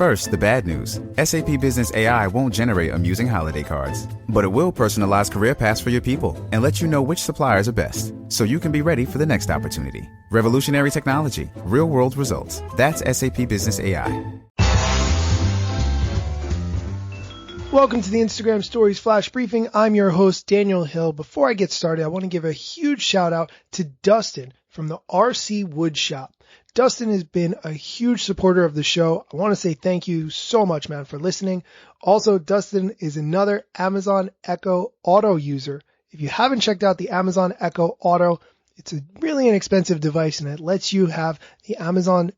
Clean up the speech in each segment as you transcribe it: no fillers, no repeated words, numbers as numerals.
First, the bad news. SAP Business AI won't generate amusing holiday cards, but it will personalize career paths for your people and let you know which suppliers are best, so you can be ready for the next opportunity. Revolutionary technology, real-world results. That's SAP Business AI. Welcome to the Instagram Stories Flash Briefing. I'm your host, Daniel Hill. Before I get started, I want to give a huge shout out to Dustin from the RC Wood Shop. Dustin has been a huge supporter of the show. I want to say thank you so much, man, for listening. Also, Dustin is another Amazon Echo Auto user. If you haven't checked out the Amazon Echo Auto, it's a really inexpensive device and it lets you have the Amazon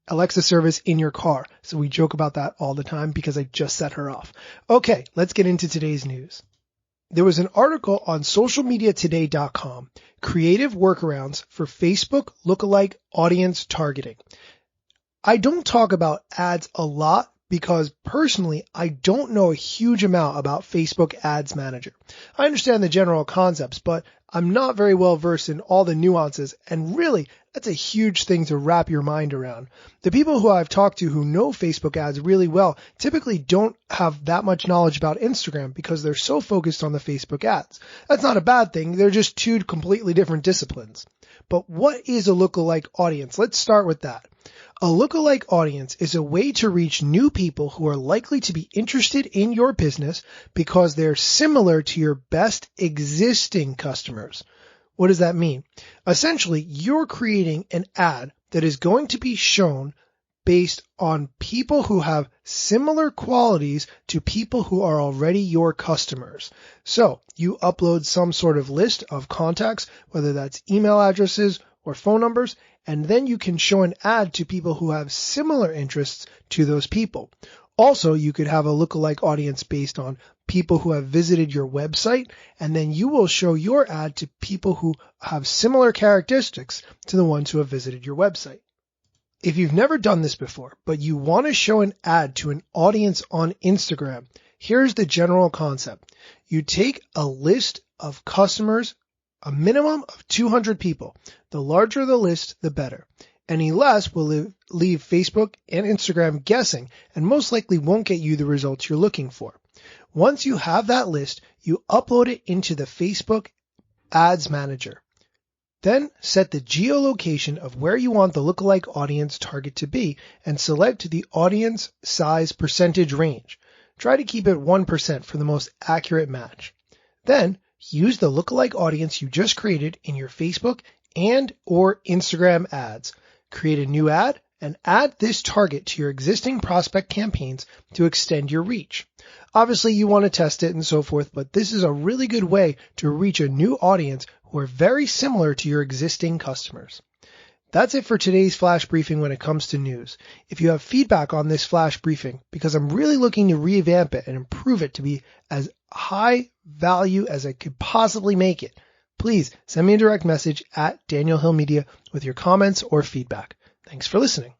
Alexa service in your car. So we joke about that all the time because I just set her off. Okay, let's get into today's news. There was an article on socialmediatoday.com, creative workarounds for Facebook lookalike audience targeting. I don't talk about ads a lot because personally, I don't know a huge amount about Facebook Ads Manager. I understand the general concepts, but I'm not very well versed in all the nuances, and really, that's a huge thing to wrap your mind around. The people who I've talked to who know Facebook ads really well typically don't have that much knowledge about Instagram because they're so focused on the Facebook ads. That's not a bad thing. They're just two completely different disciplines. But what is a lookalike audience? Let's start with that. A lookalike audience is a way to reach new people who are likely to be interested in your business because they're similar to your best existing customers. What does that mean? Essentially, you're creating an ad that is going to be shown based on people who have similar qualities to people who are already your customers. So you upload some sort of list of contacts, whether that's email addresses or phone numbers, and then you can show an ad to people who have similar interests to those people. Also, you could have a lookalike audience based on people who have visited your website, and then you will show your ad to people who have similar characteristics to the ones who have visited your website. If you've never done this before, but you want to show an ad to an audience on Instagram, here's the general concept. You take a list of customers, a minimum of 200 people. The larger the list, the better. Any less will leave Facebook and Instagram guessing and most likely won't get you the results you're looking for. Once you have that list, you upload it into the Facebook Ads Manager. Then set the geolocation of where you want the lookalike audience target to be and select the audience size percentage range. Try to keep it 1% for the most accurate match. Then use the lookalike audience you just created in your Facebook and or Instagram ads. Create a new ad and add this target to your existing prospect campaigns to extend your reach. Obviously, you want to test it and so forth, but this is a really good way to reach a new audience who are very similar to your existing customers. That's it for today's flash briefing when it comes to news. If you have feedback on this flash briefing, because I'm really looking to revamp it and improve it to be as high value as I could possibly make it, please send me a direct message at Daniel Hill Media with your comments or feedback. Thanks for listening.